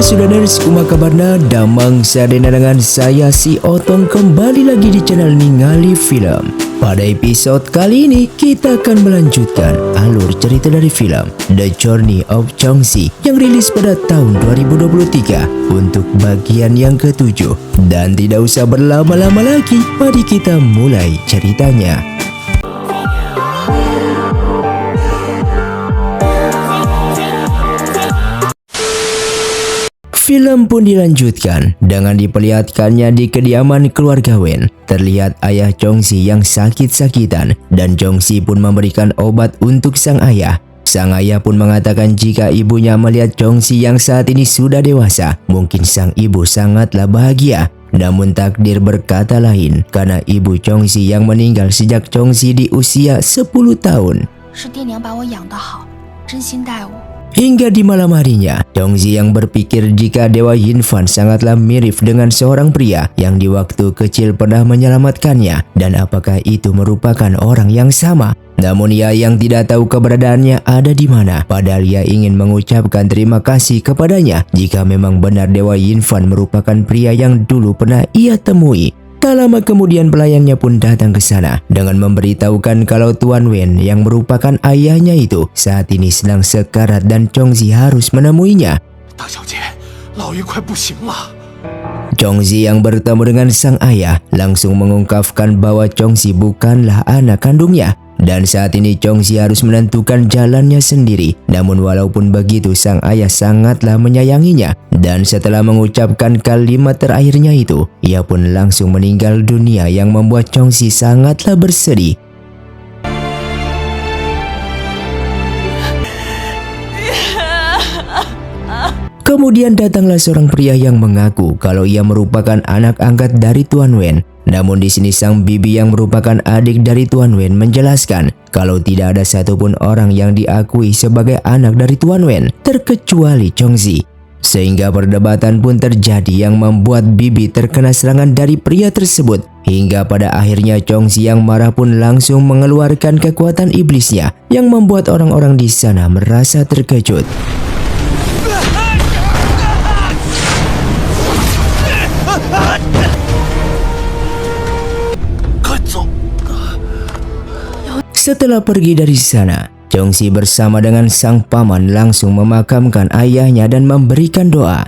Sudaners, kumaha kabarna? Damang sadena dengan saya si Otong kembali lagi di channel Ningali Film. Pada episode kali ini kita akan melanjutkan alur cerita dari film The Journey of Chongxi yang rilis pada tahun 2023 untuk bagian yang ketujuh. Dan tidak usah berlama-lama lagi, mari kita mulai ceritanya. Film pun dilanjutkan dengan diperlihatkannya di kediaman keluarga Wen. Terlihat ayah Chongxi yang sakit-sakitan dan Chongxi pun memberikan obat untuk sang ayah. Sang ayah pun mengatakan jika ibunya melihat Chongxi yang saat ini sudah dewasa, mungkin sang ibu sangatlah bahagia. Namun takdir berkata lain karena ibu Chongxi yang meninggal sejak Chongxi di usia 10 tahun. Hingga di malam harinya, Chongxi yang berpikir jika Dewa Yinfan sangatlah mirip dengan seorang pria yang di waktu kecil pernah menyelamatkannya, dan apakah itu merupakan orang yang sama. Namun ia yang tidak tahu keberadaannya ada di mana, padahal ia ingin mengucapkan terima kasih kepadanya jika memang benar Dewa Yinfan merupakan pria yang dulu pernah ia temui. Tak lama kemudian pelayannya pun datang ke sana dengan memberitahukan kalau Tuan Wen yang merupakan ayahnya itu saat ini sedang sekarat dan Chongxi harus menemuinya. Chongxi yang bertemu dengan sang ayah langsung mengungkapkan bahwa Chongxi bukanlah anak kandungnya. Dan saat ini Chongxi harus menentukan jalannya sendiri. Namun walaupun begitu sang ayah sangatlah menyayanginya. Dan setelah mengucapkan kalimat terakhirnya itu, ia pun langsung meninggal dunia yang membuat Chongxi sangatlah bersedih. Kemudian datanglah seorang pria yang mengaku kalau ia merupakan anak angkat dari Tuan Wen. Namun di sini sang bibi yang merupakan adik dari Tuan Wen menjelaskan kalau tidak ada satupun orang yang diakui sebagai anak dari Tuan Wen terkecuali Chongxi. Sehingga perdebatan pun terjadi yang membuat bibi terkena serangan dari pria tersebut. Hingga pada akhirnya Chongxi yang marah pun langsung mengeluarkan kekuatan iblisnya yang membuat orang-orang di sana merasa terkejut. Setelah pergi dari sana, Chongxi bersama dengan sang paman langsung memakamkan ayahnya dan memberikan doa.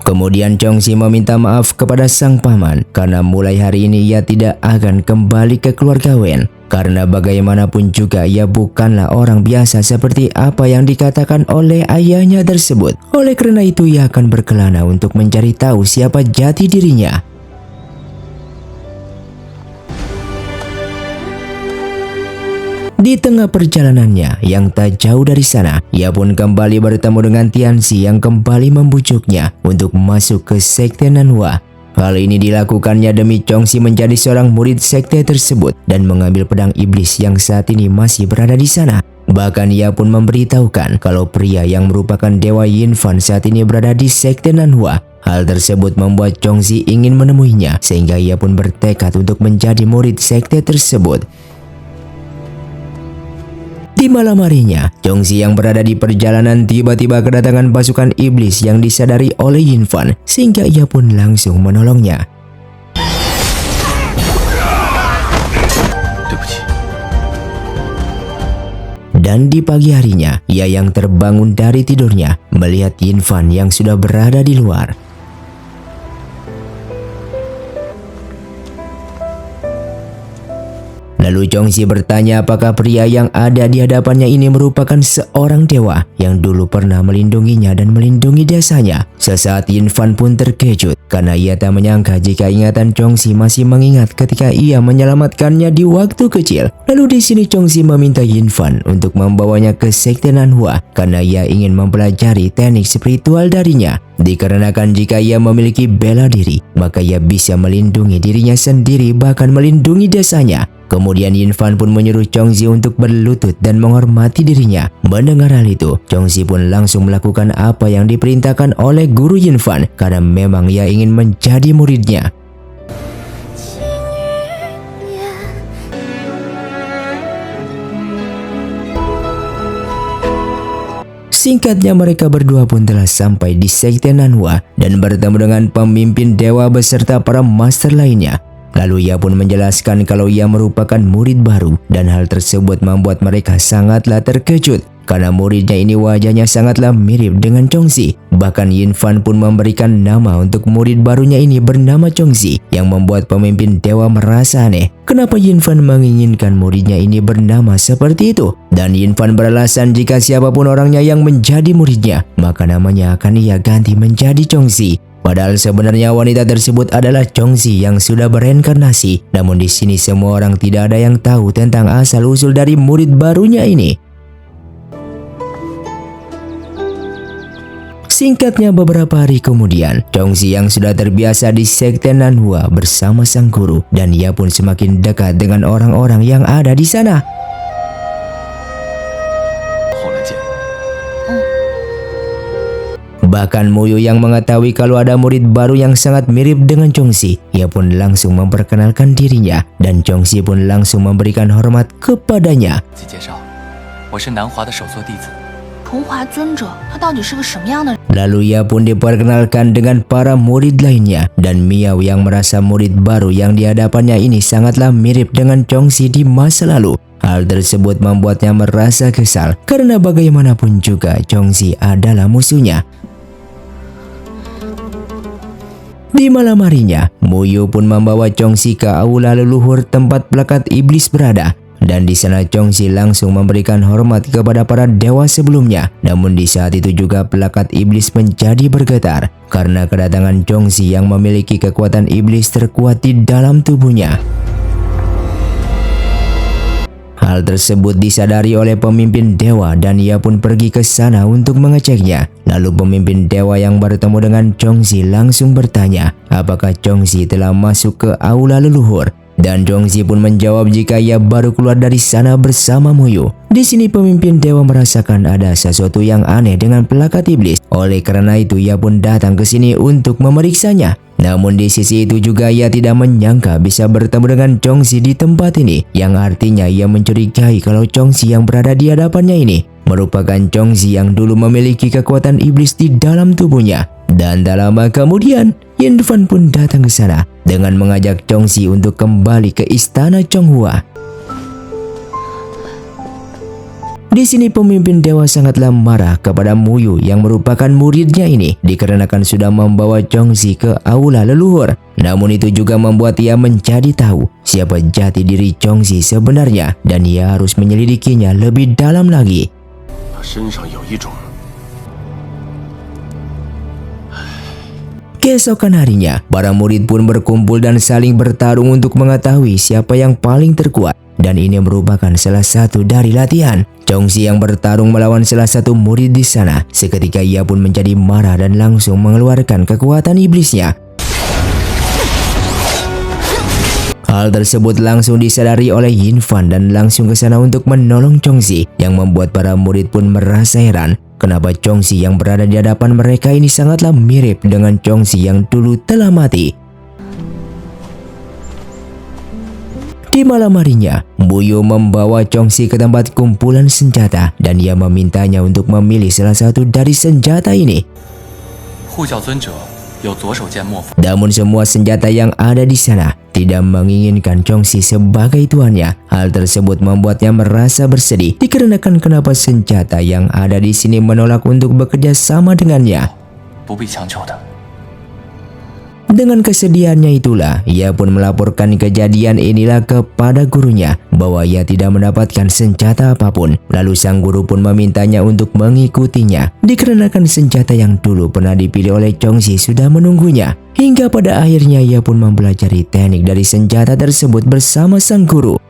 Kemudian Chongxi meminta maaf kepada sang paman karena mulai hari ini ia tidak akan kembali ke keluarga Wen. Karena bagaimanapun juga ia bukanlah orang biasa seperti apa yang dikatakan oleh ayahnya tersebut. Oleh karena itu ia akan berkelana untuk mencari tahu siapa jati dirinya. Di tengah perjalanannya yang tak jauh dari sana, ia pun kembali bertemu dengan Tianxi yang kembali membujuknya untuk masuk ke sekte Nanhua. Hal ini dilakukannya demi Chongxi menjadi seorang murid sekte tersebut dan mengambil pedang iblis yang saat ini masih berada di sana. Bahkan ia pun memberitahukan kalau pria yang merupakan Dewa Yinfan saat ini berada di sekte Nanhua. Hal tersebut membuat Chongxi ingin menemuinya sehingga ia pun bertekad untuk menjadi murid sekte tersebut. Di malam harinya, Chongxi yang berada di perjalanan tiba-tiba kedatangan pasukan iblis yang disadari oleh Yinfan sehingga ia pun langsung menolongnya. Dan di pagi harinya, ia yang terbangun dari tidurnya melihat Yinfan yang sudah berada di luar. Lalu Chongxi bertanya apakah pria yang ada di hadapannya ini merupakan seorang dewa yang dulu pernah melindunginya dan melindungi desanya. Sesaat Yinfan pun terkejut karena ia tak menyangka jika ingatan Chongxi masih mengingat ketika ia menyelamatkannya di waktu kecil. Lalu di sini Chongxi meminta Yinfan untuk membawanya ke sekte Nanhua karena ia ingin mempelajari teknik spiritual darinya. Dikarenakan jika ia memiliki bela diri, maka ia bisa melindungi dirinya sendiri bahkan melindungi desanya. Kemudian Yinfan pun menyuruh Chongxi untuk berlutut dan menghormati dirinya. Mendengar hal itu, Chongxi pun langsung melakukan apa yang diperintahkan oleh guru Yinfan karena memang ia ingin menjadi muridnya. Singkatnya mereka berdua pun telah sampai di sekte Nanhua dan bertemu dengan pemimpin dewa beserta para master lainnya. Lalu ia pun menjelaskan kalau ia merupakan murid baru dan hal tersebut membuat mereka sangatlah terkejut karena muridnya ini wajahnya sangatlah mirip dengan Chongxi. Bahkan Yin Fan pun memberikan nama untuk murid barunya ini bernama Chongxi yang membuat pemimpin dewa merasa aneh. Kenapa Yin Fan menginginkan muridnya ini bernama seperti itu? Dan Yin Fan beralasan jika siapapun orangnya yang menjadi muridnya, maka namanya akan ia ganti menjadi Chongxi. Padahal sebenarnya wanita tersebut adalah Chongxi yang sudah bereinkarnasi. Namun di sini semua orang tidak ada yang tahu tentang asal-usul dari murid barunya ini. Singkatnya beberapa hari kemudian, Chongxi yang sudah terbiasa di sekte Nanhua bersama sang guru dan ia pun semakin dekat dengan orang-orang yang ada di sana. Bahkan Muyu yang mengetahui kalau ada murid baru yang sangat mirip dengan Chongxi, ia pun langsung memperkenalkan dirinya dan Chongxi pun langsung memberikan hormat kepadanya. Lalu ia pun diperkenalkan dengan para murid lainnya dan Miao yang merasa murid baru yang dihadapannya ini sangatlah mirip dengan Chongxi di masa lalu. Hal tersebut membuatnya merasa kesal karena bagaimanapun juga Chongxi adalah musuhnya. Di malam harinya, Muyu pun membawa Chongxi ke aula leluhur tempat plakat iblis berada. Dan di sana Chongxi langsung memberikan hormat kepada para dewa sebelumnya. Namun di saat itu juga plakat iblis menjadi bergetar karena kedatangan Chongxi yang memiliki kekuatan iblis terkuat di dalam tubuhnya. Hal tersebut disadari oleh pemimpin dewa dan ia pun pergi ke sana untuk mengeceknya. Lalu pemimpin dewa yang bertemu dengan Chongxi langsung bertanya apakah Chongxi telah masuk ke aula leluhur. Dan Chongxi pun menjawab jika ia baru keluar dari sana bersama Muyu. Di sini pemimpin dewa merasakan ada sesuatu yang aneh dengan plakat iblis. Oleh karena itu ia pun datang ke sini untuk memeriksanya. Namun di sisi itu juga ia tidak menyangka bisa bertemu dengan Chongxi di tempat ini. Yang artinya ia mencurigai kalau Chongxi yang berada di hadapannya ini merupakan Chongxi yang dulu memiliki kekuatan iblis di dalam tubuhnya. Dan tak lama kemudian, Yin Fan pun datang ke sana dengan mengajak Chongxi untuk kembali ke istana Chonghua. Di sini pemimpin dewa sangatlah marah kepada Muyu yang merupakan muridnya ini dikarenakan sudah membawa Chongxi ke aula leluhur. Namun itu juga membuat ia menjadi tahu siapa jati diri Chongxi sebenarnya dan ia harus menyelidikinya lebih dalam lagi. Keesokan harinya, para murid pun berkumpul dan saling bertarung untuk mengetahui siapa yang paling terkuat. Dan ini merupakan salah satu dari latihan. Chongxi yang bertarung melawan salah satu murid di sana. Seketika ia pun menjadi marah dan langsung mengeluarkan kekuatan iblisnya. Hal tersebut langsung disadari oleh Yin Fan dan langsung ke sana untuk menolong Chongxi, yang membuat para murid pun merasa heran. Kenapa Chongxi yang berada di hadapan mereka ini sangatlah mirip dengan Chongxi yang dulu telah mati. Di malam harinya, Muyu membawa Chongxi ke tempat kumpulan senjata dan ia memintanya untuk memilih salah satu dari senjata ini. Namun semua senjata yang ada di sana tidak menginginkan Chongxi sebagai tuannya. Hal tersebut membuatnya merasa bersedih dikarenakan kenapa senjata yang ada di sini menolak untuk bekerja sama dengannya. Dengan kesedihannya itulah, ia pun melaporkan kejadian inilah kepada gurunya bahwa ia tidak mendapatkan senjata apapun. Lalu sang guru pun memintanya untuk mengikutinya dikarenakan senjata yang dulu pernah dipilih oleh Chongxi sudah menunggunya. Hingga pada akhirnya ia pun mempelajari teknik dari senjata tersebut bersama sang guru.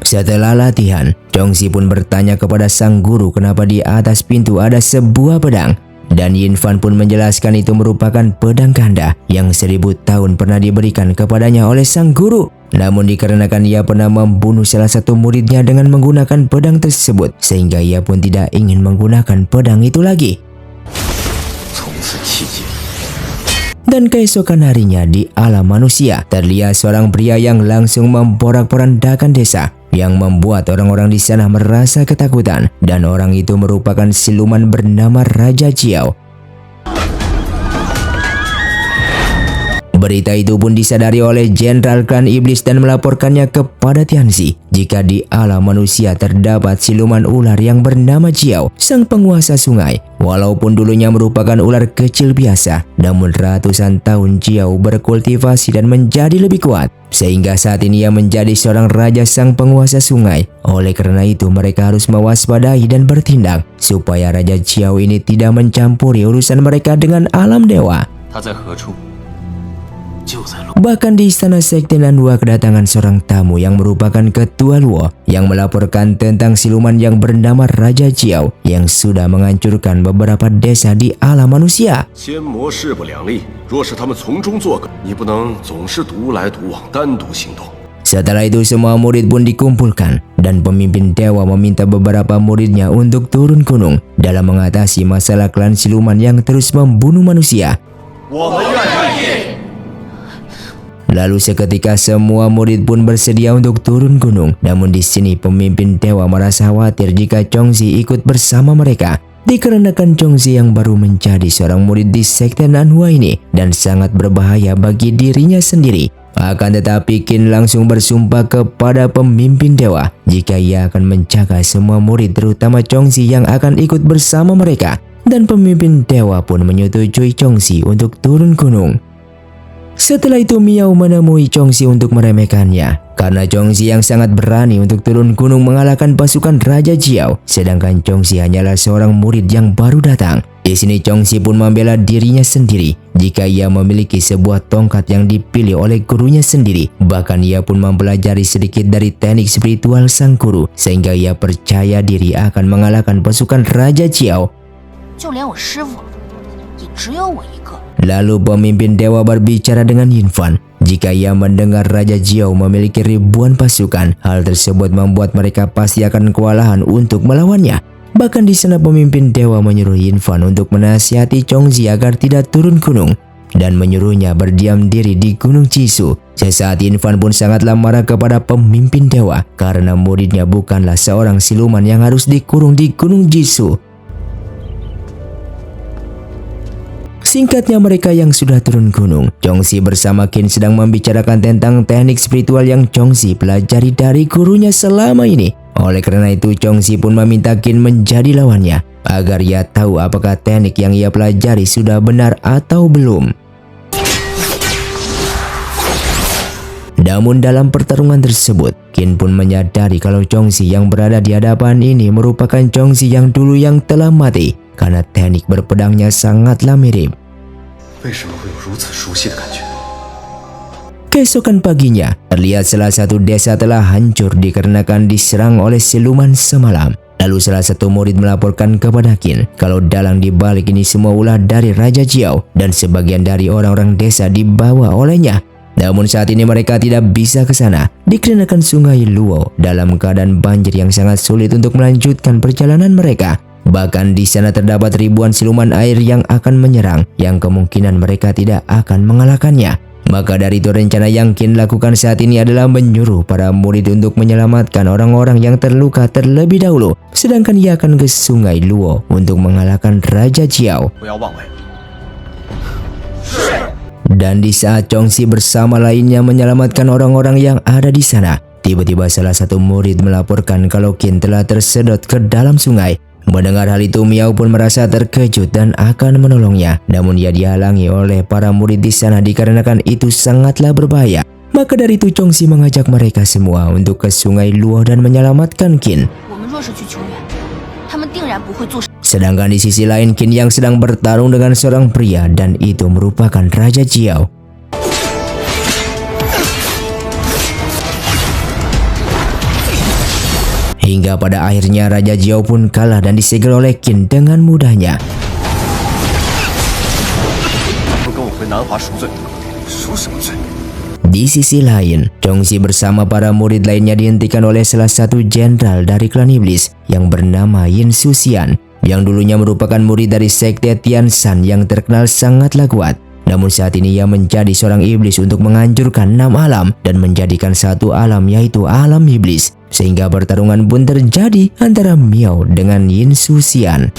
Setelah latihan, Chongxi pun bertanya kepada sang guru kenapa di atas pintu ada sebuah pedang. Dan Yin Fan pun menjelaskan itu merupakan pedang ganda yang 1000 tahun pernah diberikan kepadanya oleh sang guru. Namun dikarenakan ia pernah membunuh salah satu muridnya dengan menggunakan pedang tersebut, sehingga ia pun tidak ingin menggunakan pedang itu lagi. Dan keesokan harinya di alam manusia, terlihat seorang pria yang langsung memporak-porandakan desa, yang membuat orang-orang di sana merasa ketakutan. Dan orang itu merupakan siluman bernama Raja Jiao. Berita itu pun disadari oleh Jenderal Klan Iblis dan melaporkannya kepada Tianzi jika di alam manusia terdapat siluman ular yang bernama Jiao, sang penguasa sungai. Walaupun dulunya merupakan ular kecil biasa, namun ratusan tahun Jiao berkultivasi dan menjadi lebih kuat, sehingga saat ini ia menjadi seorang raja sang penguasa sungai. Oleh karena itu mereka harus mewaspadai dan bertindak supaya Raja Jiao ini tidak mencampuri urusan mereka dengan alam dewa. Bahkan di istana Sekte Nanhua kedatangan seorang tamu yang merupakan ketua Luo yang melaporkan tentang siluman yang bernama Raja Jiao yang sudah menghancurkan beberapa desa di alam manusia. Setelah itu semua murid pun dikumpulkan dan pemimpin dewa meminta beberapa muridnya untuk turun gunung dalam mengatasi masalah klan siluman yang terus membunuh manusia. Lalu seketika semua murid pun bersedia untuk turun gunung. Namun di sini pemimpin dewa merasa khawatir jika Chongzi ikut bersama mereka, dikarenakan Chongzi yang baru menjadi seorang murid di Sekte Nanhua ini dan sangat berbahaya bagi dirinya sendiri. Akan tetapi Qin langsung bersumpah kepada pemimpin dewa jika ia akan menjaga semua murid terutama Chongzi yang akan ikut bersama mereka. Dan pemimpin dewa pun menyetujui Chongzi untuk turun gunung. Setelah itu Miao menemui Chongzi untuk meremehkannya karena Chongzi yang sangat berani untuk turun gunung mengalahkan pasukan Raja Jiao, sedangkan Chongzi hanyalah seorang murid yang baru datang. Di sini Chongzi pun membela dirinya sendiri jika ia memiliki sebuah tongkat yang dipilih oleh gurunya sendiri. Bahkan ia pun mempelajari sedikit dari teknik spiritual sang guru sehingga ia percaya diri akan mengalahkan pasukan Raja Jiao. Lalu pemimpin dewa berbicara dengan Yin Fan. Jika ia mendengar Raja Jiao memiliki ribuan pasukan, hal tersebut membuat mereka pasti akan kewalahan untuk melawannya. Bahkan di sana pemimpin dewa menyuruh Yin Fan untuk menasihati Chongzi agar tidak turun gunung dan menyuruhnya berdiam diri di Gunung Jisoo. Sesaat Yin Fan pun sangatlah marah kepada pemimpin dewa karena muridnya bukanlah seorang siluman yang harus dikurung di Gunung Jisoo. Singkatnya mereka yang sudah turun gunung, Chongzi bersama Qin sedang membicarakan tentang teknik spiritual yang Chongzi pelajari dari gurunya selama ini. Oleh karena itu Chongzi pun meminta Qin menjadi lawannya agar ia tahu apakah teknik yang ia pelajari sudah benar atau belum. Namun dalam pertarungan tersebut, Qin pun menyadari kalau Chongzi yang berada di hadapan ini merupakan Chongzi yang dulu yang telah mati karena teknik berpedangnya sangatlah mirip. Keesokan paginya, terlihat salah satu desa telah hancur dikarenakan diserang oleh siluman semalam. Lalu salah satu murid melaporkan kepada Qin kalau dalang di balik ini semua ulah dari Raja Jiao dan sebagian dari orang-orang desa dibawa olehnya. Namun saat ini mereka tidak bisa ke sana dikarenakan sungai Luo dalam keadaan banjir yang sangat sulit untuk melanjutkan perjalanan mereka. Bahkan di sana terdapat ribuan siluman air yang akan menyerang, yang kemungkinan mereka tidak akan mengalahkannya. Maka dari itu rencana yang Qin lakukan saat ini adalah menyuruh para murid untuk menyelamatkan orang-orang yang terluka terlebih dahulu, sedangkan ia akan ke sungai Luo untuk mengalahkan Raja Jiao. Dan di saat Chongzi bersama lainnya menyelamatkan orang-orang yang ada di sana, tiba-tiba salah satu murid melaporkan kalau Qin telah tersedot ke dalam sungai. Mendengar hal itu, Miao pun merasa terkejut dan akan menolongnya. Namun ia dihalangi oleh para murid di sana dikarenakan itu sangatlah berbahaya. Maka dari itu Chongzi mengajak mereka semua untuk ke sungai Luo dan menyelamatkan Qin. Sedangkan di sisi lain Qin yang sedang bertarung dengan seorang pria dan itu merupakan Raja Jiao. Hingga pada akhirnya Raja Jiao pun kalah dan disegel oleh Qin dengan mudahnya. 回南华赎罪。赎什么罪？ Di sisi lain, Chongxi bersama para murid lainnya dihentikan oleh salah satu jenderal dari klan iblis yang bernama Yin Suxian, yang dulunya merupakan murid dari sekte Tianshan yang terkenal sangatlah kuat. Namun saat ini ia menjadi seorang iblis untuk menghancurkan 6 alam dan menjadikan satu alam, yaitu alam iblis. Sehingga pertarungan pun terjadi antara Miao dengan Yin Suxian.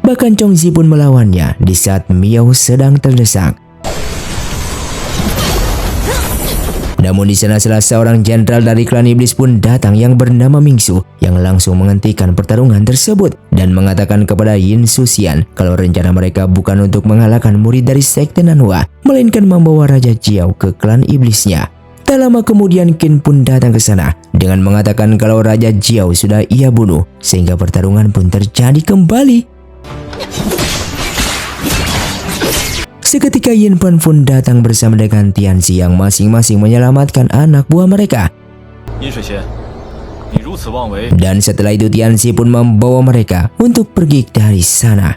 Bahkan Chongxi pun melawannya di saat Miao sedang terdesak. Namun di sana salah seorang jenderal dari klan iblis pun datang yang bernama Mingsu, yang langsung menghentikan pertarungan tersebut dan mengatakan kepada Yin Suxian kalau rencana mereka bukan untuk mengalahkan murid dari sekte Nanhua, melainkan membawa Raja Jiao ke klan iblisnya. Tak lama kemudian Qin pun datang ke sana dengan mengatakan kalau Raja Jiao sudah ia bunuh, sehingga pertarungan pun terjadi kembali. Seketika Yin Fan pun datang bersama dengan Tianxi yang masing-masing menyelamatkan anak buah mereka. Dan setelah itu Tianxi pun membawa mereka untuk pergi dari sana.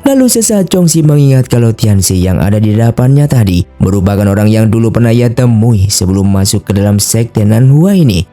Lalu sesaat Chongxi mengingat kalau Tianxi yang ada di depannya tadi merupakan orang yang dulu pernah ia temui sebelum masuk ke dalam sekte Nanhua ini.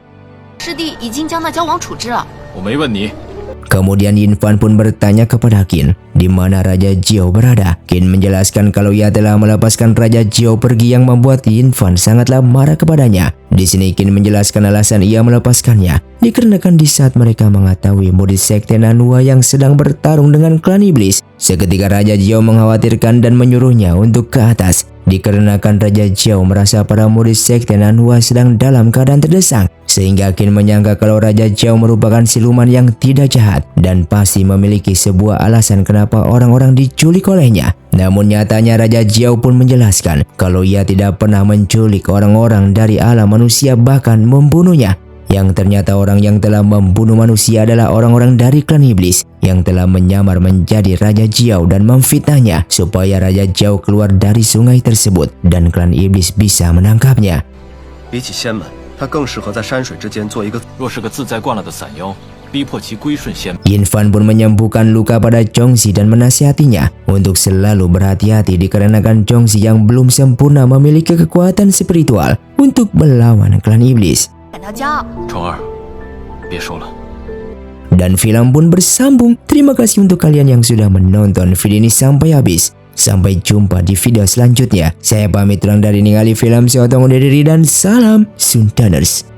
Kemudian Yin Fan pun bertanya kepada Qin di mana Raja Jiao berada. Qin menjelaskan kalau ia telah melepaskan Raja Jiao pergi, yang membuat Yin Fan sangatlah marah kepadanya. Di sini Qin menjelaskan alasan ia melepaskannya dikarenakan di saat mereka mengetahui murid sekte Nanhua yang sedang bertarung dengan klan iblis, seketika Raja Jiao mengkhawatirkan dan menyuruhnya untuk ke atas. Dikarenakan Raja Jiao merasa para murid sekte Nanhua sedang dalam keadaan terdesak, sehingga Qin menyangka kalau Raja Jiao merupakan siluman yang tidak jahat dan pasti memiliki sebuah alasan kenapa orang-orang diculik olehnya. Namun nyatanya Raja Jiao pun menjelaskan kalau ia tidak pernah menculik orang-orang dari alam manusia, bahkan membunuhnya. Yang ternyata orang yang telah membunuh manusia adalah orang-orang dari klan iblis yang telah menyamar menjadi Raja Jiao dan memfitnahnya supaya Raja Jiao keluar dari sungai tersebut dan klan iblis bisa menangkapnya. Yin Fan pun menyembuhkan luka pada Chongxi dan menasihatinya untuk selalu berhati-hati dikarenakan Chongxi yang belum sempurna memiliki kekuatan spiritual untuk melawan klan iblis. Dan film pun bersambung. Terima kasih untuk kalian yang sudah menonton video ini sampai habis. Sampai jumpa di video selanjutnya. Saya pamit kurang dari ningali film. Saya Otong undur diri dan salam Sundaners.